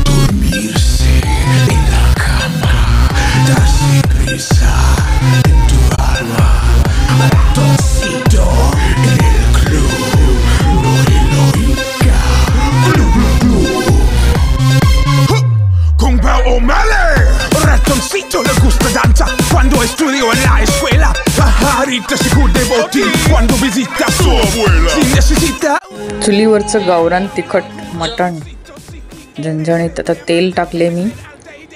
Dormirse en la cama, dar sin risa en tu alma, toncito en el club, no heroica, club, club, club. Con Pau O'Malley, ratoncito le gusta danza cuando estudio en la escuela. Pajarita se cubre de botín cuando visita a su abuela. Si necesita चुलीवरचं गावरान तिखट मटण झणझणीत. आता तेल टाकले मी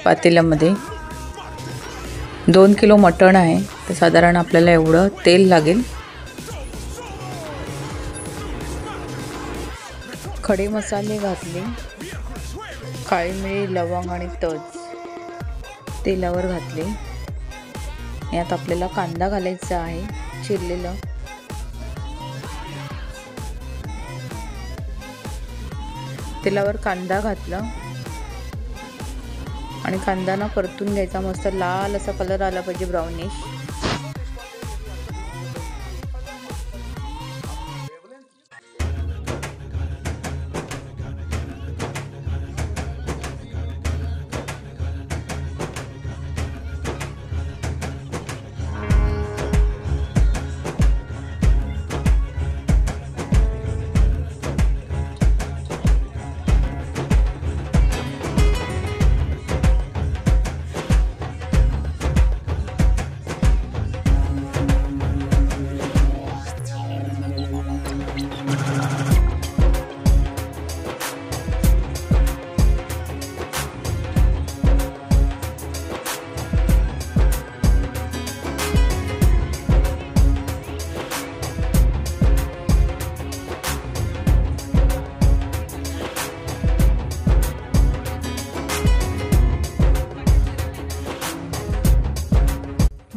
पातेल्यामध्ये. 2 kilo मटण आहे तर साधारण आपल्याला एवढं तेल लागेल. खडे मसाले घातले, काळी मिरी, लवंग आणि तज तेलावर घातले. यात आपल्याला कांदा घालायचा आहे चिरलेला. तेलावर कांदा घातला आणि कांदा परतून घ्यायचा. मस्त लाल असा कलर आला पाहिजे, ब्राउनिश.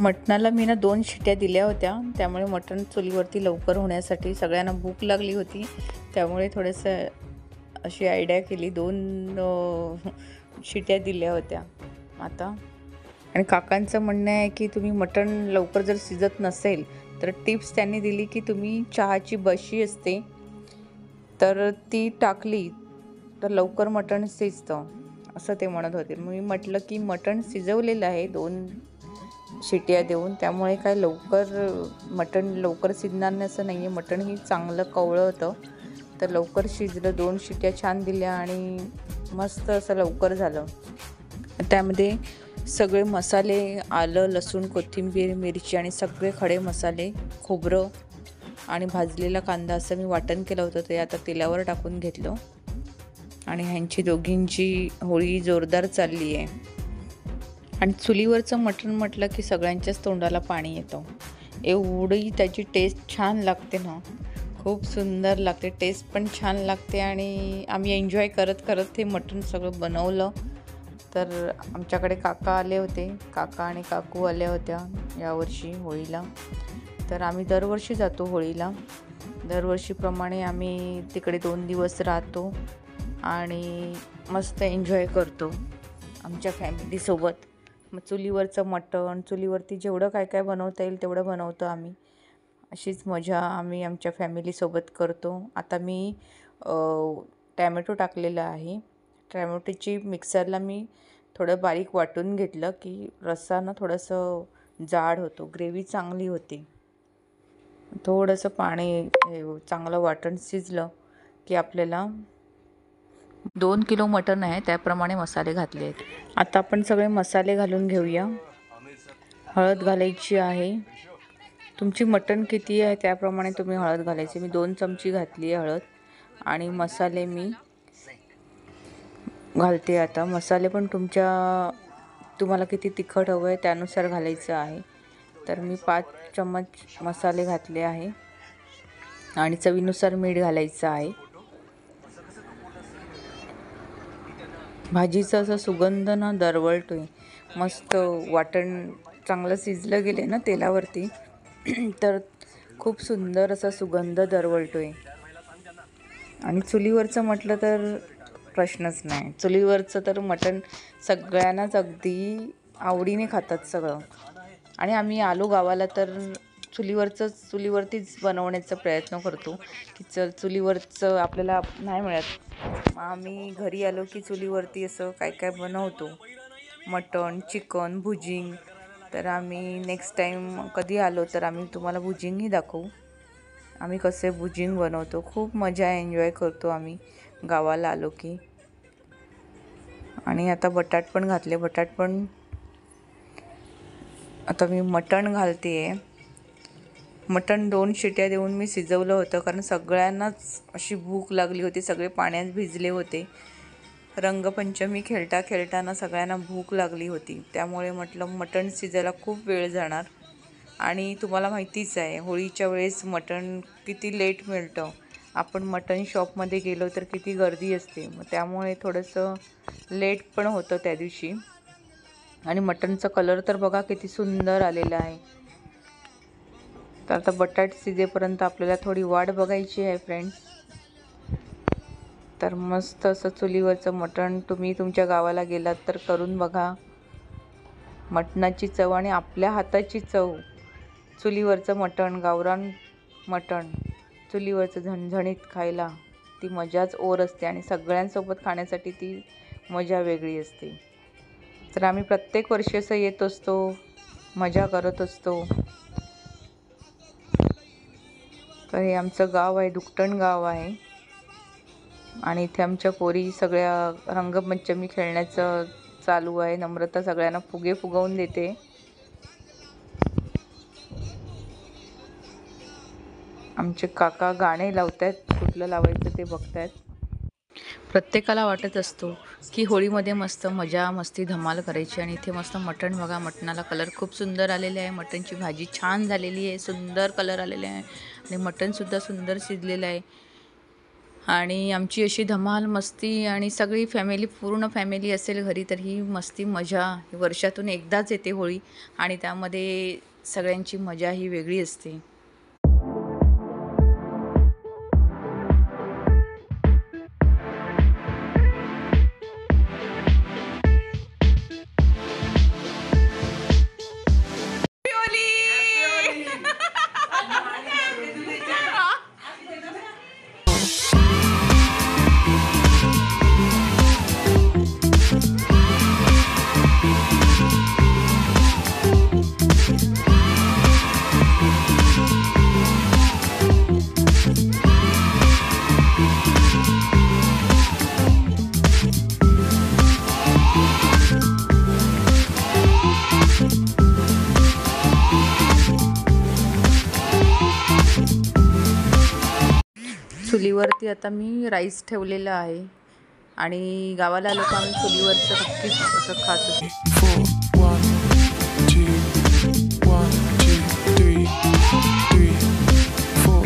मटणाला मी 2 शिट्या दिल्या होत्या, त्यामुळे मटण चुलीवरती लवकर होण्यासाठी. सगळ्यांना भूक लागली होती त्यामुळे थोडंसं अशी आयडिया केली, 2 शिट्या दिल्या होत्या आता. आणि काकांचं म्हणणं आहे की तुम्ही मटण लवकर जर शिजत नसेल तर टिप्स त्यांनी दिली की तुम्ही चहाची बशी असते तर ती टाकली तर लवकर मटण शिजतं, असं ते म्हणत होते. मी म्हटलं की मटण शिजवलेलं आहे 2 शिट्या देऊन, त्यामुळे काय मटण लवकर शिजणार नाही असं नाही आहे. मटणही चांगलं कवळं होतं तर लवकर शिजलं. 2 शिट्या छान दिल्या आणि मस्त असं लवकर झालं. त्यामध्ये सगळे मसाले, आलं, लसूण, कोथिंबीर, मिरची आणि सगळे खडे मसाले, खोबरं आणि भाजलेला कांदा असं मी वाटण केलं होतं. ते आता तेलावर टाकून घेतलं आणि ह्यांची दोघींची होळी जोरदार चालली आहे. आणि चुलीवरचं मटण म्हटलं की सगळ्यांच्याच तोंडाला पाणी येतं. एवढी त्याची टेस्ट छान लागते ना, खूप सुंदर लागते. टेस्ट पण छान लागते आणि आम्ही एन्जॉय करत करत हे मटण सगळं बनवलं. तर आमच्याकडे काका आले होते, काका आणि काकू आल्या होत्या यावर्षी होळीला. तर आम्ही दरवर्षी जातो होळीला. दरवर्षीप्रमाणे आम्ही तिकडे 2 दिवस राहतो आणि मस्त एन्जॉय करतो आमच्या फॅमिलीसोबत. मग चुलीवरचं मटण, चुलीवरती जेवढं काय काय बनवता येईल तेवढं बनवतो आम्ही. अशीच मजा आम्ही आमच्या फॅमिलीसोबत करतो. आता मी टॅमॅटो टाकलेला आहे. टॅमॅटोची मिक्सरला मी थोडं बारीक वाटून घेतलं की रस्सा ना थोडंसं जाड होतो, ग्रेव्ही चांगली होती. थोडंसं पाणी, चांगलं वाटण शिजलं की आपल्याला 2 किलो मटण आहे त्याप्रमाणे मसाले घातले आहेत. आता आपण सगळे मसाले घालून घेऊया. हळद घालायची आहे. तुमची मटण किती आहे त्याप्रमाणे तुम्ही हळद घालायची. मी 2 चमची घातली आहे हळद. आणि मसाले मी घालते आता. मसाले पण तुम्हाला किती तिखट हवं आहे त्यानुसार घालायचं आहे. तर मी 5 चम्मच मसाले घातले आहे आणि चवीनुसार मीठ घालायचं आहे. भाजीचा असा सुगंध ना दरवळतोय. मस्त वाटण चांगलं शिजलं गेले ना तेलावरती तर खूप सुंदर असा सुगंध दरवळतोय. आणि चुलीवरचं म्हटलं तर प्रश्नच नाही. चुलीवरचं तर मटण सगळ्यांनाच अगदी आवडीने खातात सगळं. आणि आम्ही आलो गावाला तर चुलीवरतीच बनवण्याचा प्रयत्न करतो की चुलीवरचं आपल्याला नाही मिळत. मग आम्ही घरी आलो की चुलीवरती असं काय काय बनवतो, मटण, चिकन, भुजिंग. तर आम्ही नेक्स्ट टाईम कधी आलो तर आम्ही तुम्हाला भुजिंगही दाखवू, आम्ही कसे भुजिंग बनवतो. खूप मजा एन्जॉय करतो आम्ही गावाला आलो की. आणि आता बटाट पण घातले. बटाट पण आता मी मटण घालते आहे. मटण 2 शिट्या देऊन मी शिजवलं होतं, कारण सगळ्यांनाच अशी भूक लागली होती. सगळे पाण्यात भिजले होते. रंगपंचमी खेळताना सगळ्यांना भूक लागली होती. त्यामुळे म्हटलं मटण शिजायला खूप वेळ जाणार. आणि तुम्हाला माहितीच आहे होळीच्या वेळेस मटण किती लेट मिळतं. आपण मटण शॉपमध्ये गेलो तर किती गर्दी असते. मग त्यामुळे थोडंसं लेट पण होतं त्या दिवशी. आणि मटणचा कलर तर बघा किती सुंदर आलेला आहे. तर आता बटाट शिजेपर्यंत आपल्याला थोडी वाट बघायची आहे फ्रेंड्स. तर मस्त असं चुलीवरचं मटण तुम्ही तुमच्या गावाला गेलात तर करून बघा. मटणाची चव आणि आपल्या हाताची चव, चुलीवरचं मटण, गावरान मटण चुलीवरचं झणझणीत खायला ती मजाच ओर असते. आणि सगळ्यांसोबत खाण्यासाठी ती मजा वेगळी असते. तर आम्ही प्रत्येक वर्षी असं येत असतो, मजा करत असतो. तर हे आमचं गाव आहे, दुकटण गाव आहे. आणि इथे आमच्या पोरी सगळ्या रंगपंचमी खेळण्याचं चालू आहे. नम्रता सगळ्यांना फुगे फुगवून देते. आमचे काका गाणे लावतायत, कुठलं लावायचं ते बघतायत. प्रत्येकाला वाटत असतो की होळीमध्ये मस्त मजा मस्ती धमाल करायची. आणि इथे मस्त मटण बघा, मटणाला कलर खूप सुंदर आलेला आहे. मटणची भाजी छान झालेली आहे, सुंदर कलर आलेला आहे. आणि मटणसुद्धा सुंदर शिजलेलं आहे. आणि आमची अशी धमाल मस्ती आणि सगळी फॅमिली, पूर्ण फॅमिली असेल घरी तर ही मस्ती मजा वर्षातून एकदाच येते होळी. आणि त्यामध्ये सगळ्यांची मजा ही वेगळी असते. चुलीवरती आता मी राईस ठेवलेला आहे. आणि गावाला आलो का आम्ही चुलीवरचं नक्कीच असं खात असतो. 4 1 2 1 2 3 3 4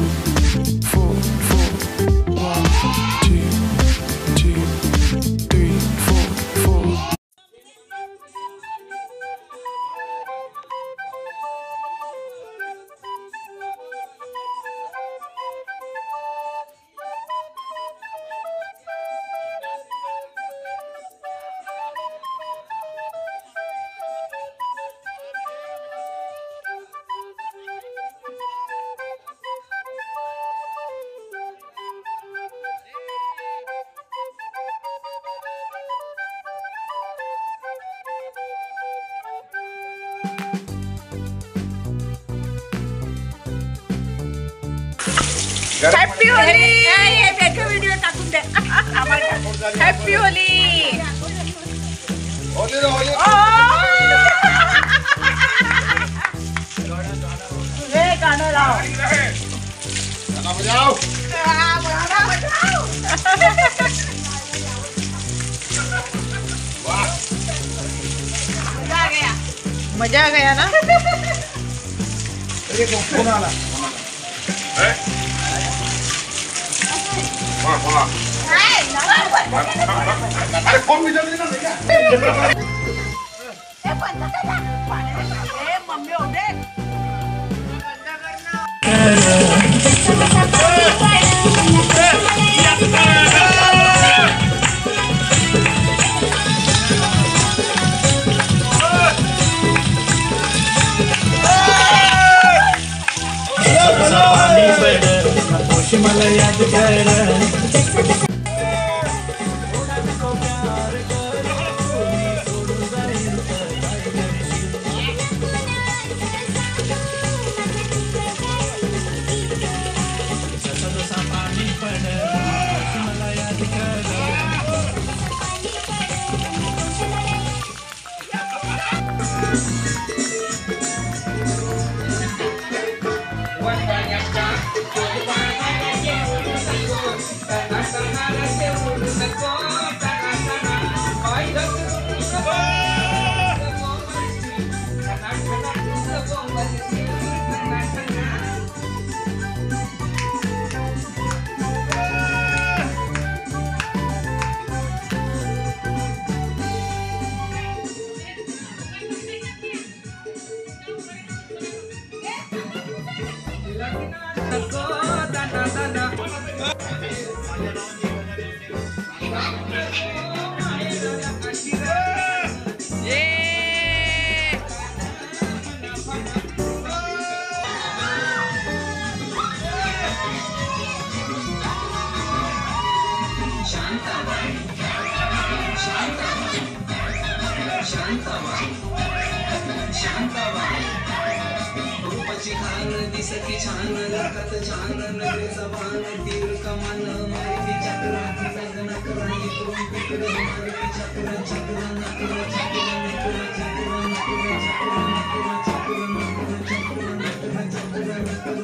4 4 1 2 2 3 4 4. Happy Holy. व्हिडिओ टाकून द्या. Happy Holy. गाणं लाव. मजा आ गया ना. अरे फोन विचारली ना दिसती छान लखात छान नगरेचा बाण तीर कमान मारुती चक्र लग्न करा इकडून तिकडे मारुती चक्र चक्र नकर चक्र नकर चक्र नकर चक्र नकर चक्र नकर चक्र नकर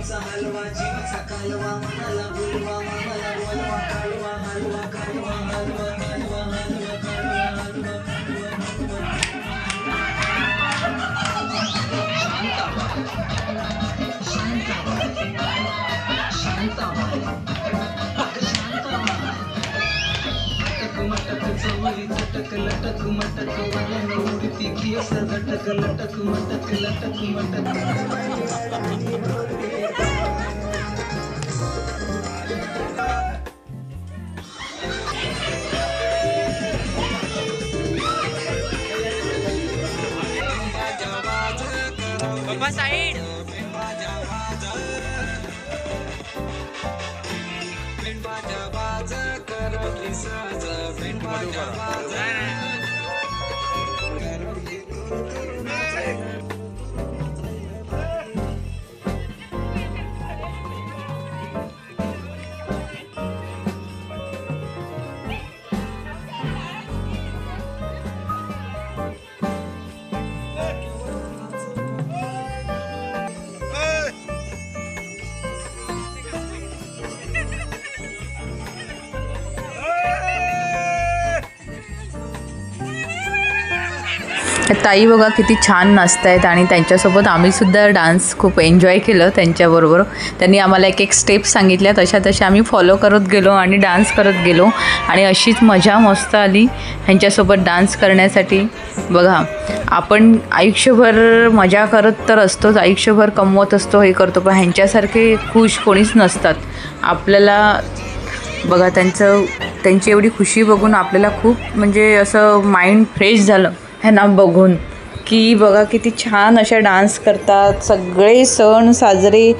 हलवा जीवाचा कालवा मनाला बोलवा मनाला बोलवा कालवा हलवा कालवा हलवा कालवा हलवा कालवा हलवा मटक चवली चटक लटक मटक वलन उडती केस लटक लटक मटक लटक मटक बाबा साइड ताई बघा किती छान नाचतायत आणि त्यांच्यासोबत आम्ही सुद्धा डान्स खूप एन्जॉय केलं त्यांच्याबरोबर. त्यांनी आम्हाला एक एक स्टेप सांगितल्या तशा आम्ही फॉलो करत गेलो आणि डान्स करत गेलो आणि अशीच मजा मस्त आली ह्यांच्यासोबत डान्स करण्यासाठी. बघा आपण आयुष्यभर मजा करत तर असतोच, आयुष्यभर कमवत असतो, हे करतो, पण ह्यांच्यासारखे खुश कोणीच नसतात. आपल्याला बघा त्यांची एवढी खुशी बघून आपल्याला खूप म्हणजे असं माइंड फ्रेश झालं ह्यांना बघून की बघा किती छान अशा डान्स करतात. सगळे सण साजरे,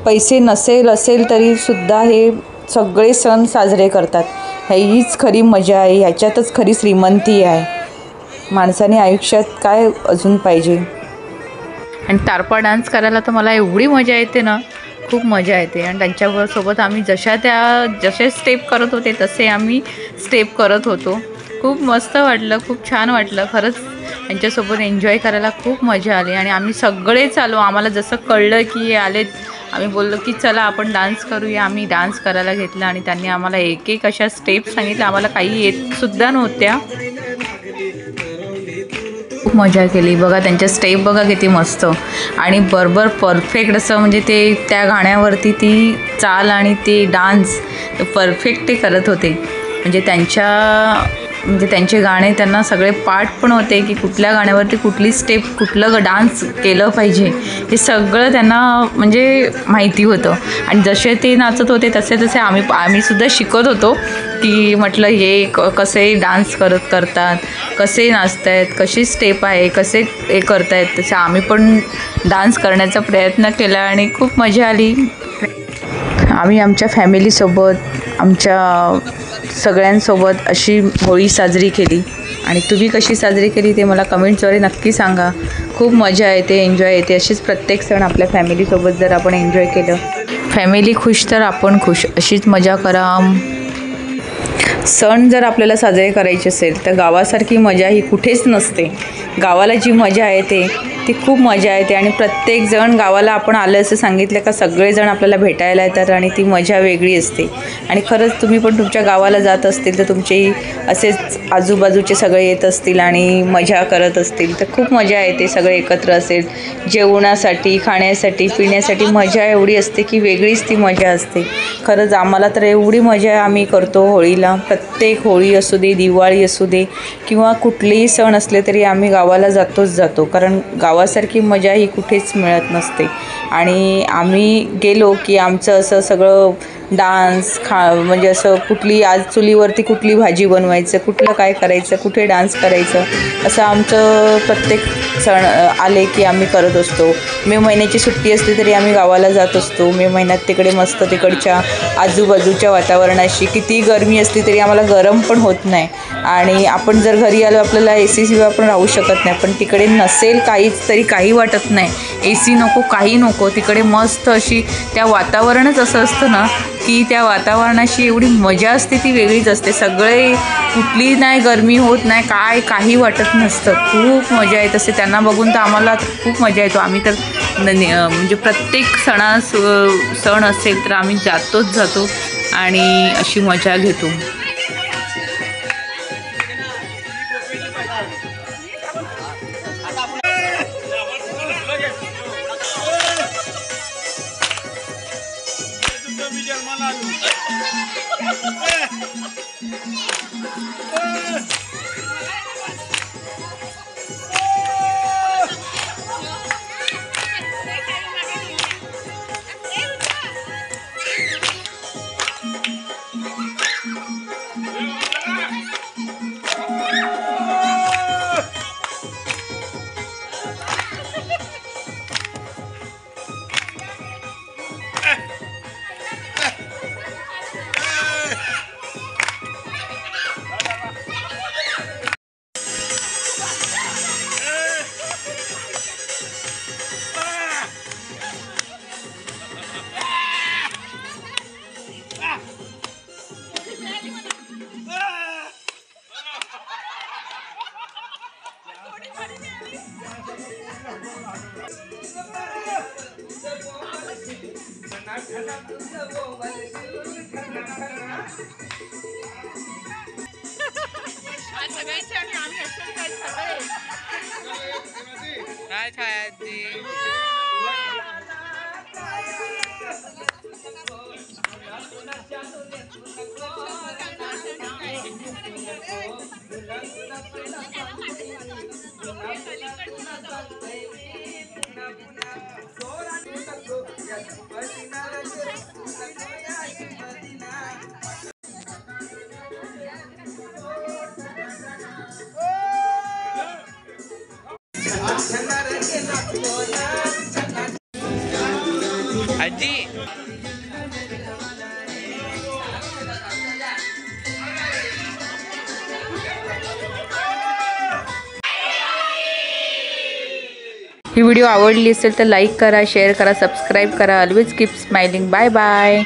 पैसे असेल तरीसुद्धा हे सगळे सण साजरे करतात. हीच खरी मजा आहे, ह्याच्यातच खरी श्रीमंती आहे. माणसाने आयुष्यात काय अजून पाहिजे. आणि तारपा डान्स करायला तर मला एवढी मजा येते ना, खूप मजा येते. आणि त्यांच्यासोबत आम्ही जसे स्टेप करत होते तसे आम्ही स्टेप करत होतो. खूप मस्त वाटलं, खूप छान वाटलं. खरंच त्यांच्यासोबत एन्जॉय करायला खूप मजा आली. आणि आम्ही सगळेच आलो, आम्हाला जसं कळलं की हे आलेत, आम्ही बोललो की चला आपण डान्स करूया. आम्ही डान्स करायला घेतला आणि त्यांनी आम्हाला एक एक अशा स्टेप सांगितल्या. आम्हाला काही येतसुद्धा नव्हत्या. खूप मजा केली. बघा त्यांच्या स्टेप बघा किती मस्त आणि बरोबर परफेक्ट असं म्हणजे ते त्या गाण्यावरती ती चाल आणि ते डान्स परफेक्ट ते करत होते. म्हणजे त्यांचे गाणे त्यांना सगळे पाठ पण होते की कुठल्या गाण्यावरती कुठली स्टेप कुठलं डान्स केलं पाहिजे हे सगळं त्यांना म्हणजे माहिती होतं. आणि जसे ते नाचत होते तसे आम्ही सुद्धा शिकत होतो की म्हटलं हे कसे डान्स करतात, कसे नाचत आहेत, कशी स्टेप आहे, कसे हे करतायत. तसे आम्ही पण डान्स करण्याचा प्रयत्न केला आणि खूप मजा आली. आम्ही आमच्या फॅमिलीसोबत आमच्या सगळ्यांसोबत अशी होळी साजरी केली. आणि तुम्ही कशी साजरी केली ते मला कमेंट्सद्वारे नक्की सांगा. खूप मजा येते, एन्जॉय येते. अशीच प्रत्येक सण आपल्या फॅमिलीसोबत जर आपण एन्जॉय केलं, फॅमिली खुश तर आपण खुश. अशीच मजा करा. सण जर आपल्याला साजरे करायचे असेल तर गावासारखी मजा ही कुठेच नसते. गावाला जी मजा आहे ते ती खूप मजा येते आणि प्रत्येकजण गावाला आपण आलं असं सांगितलं का सगळेजण आपल्याला भेटायला येतात आणि ती मजा वेगळी असते. आणि खरंच तुम्ही पण तुमच्या गावाला जात असतील तर तुमचेही असेच आजूबाजूचे सगळे येत असतील आणि मजा करत असतील तर खूप मजा येते. सगळे एकत्र असेल जेवणासाठी, खाण्यासाठी, पिण्यासाठी मजा एवढी असते की वेगळीच ती मजा असते. खरंच आम्हाला तर एवढी मजा आम्ही करतो होळीला. प्रत्येक होळी असू दे, दिवाळी असू दे किंवा कुठलेही सण असले तरी आम्ही गावाला जातो कारण गावासारखी मजा ही कुठेच मिळत नसते. आणि आम्ही गेलो की आमचं असं सगळं डान्स म्हणजे असं कुठली आज चुलीवरती कुठली भाजी बनवायचं, कुठलं काय करायचं, कुठे डान्स करायचं, असं आमचं प्रत्येक सण आले की आम्ही करत असतो. मे महिन्याची सुट्टी असली तरी आम्ही गावाला जात असतो. मे महिन्यात तिकडे मस्त तिकडच्या आजूबाजूच्या वातावरणाशी किती गरमी असली तरी आम्हाला गरम पण होत नाही. आणि आपण जर घरी आलो आपल्याला AC शिवाय आपण राहू शकत नाही, पण तिकडे नसेल काहीच तरी काही वाटत नाही. AC नको, काही नको, तिकडे मस्त अशी त्या वातावरणच असं असतं ना की त्या वातावरणाशी एवढी मजा असते ती वेगळीच असते. सगळे कुठली नाही गरमी होत नाही, काही वाटत नसतं. खूप मजा येत असते. त्यांना बघून तर आम्हाला खूप मजा येतो. आम्ही तर म्हणजे प्रत्येक सण असेल तर आम्ही जातो आणि अशी मजा घेतो. काय छायाची आजी ही व्हिडिओ आवडली असेल तर लाईक करा, शेअर करा, सबस्क्राईब करा. Always keep smiling. Bye bye.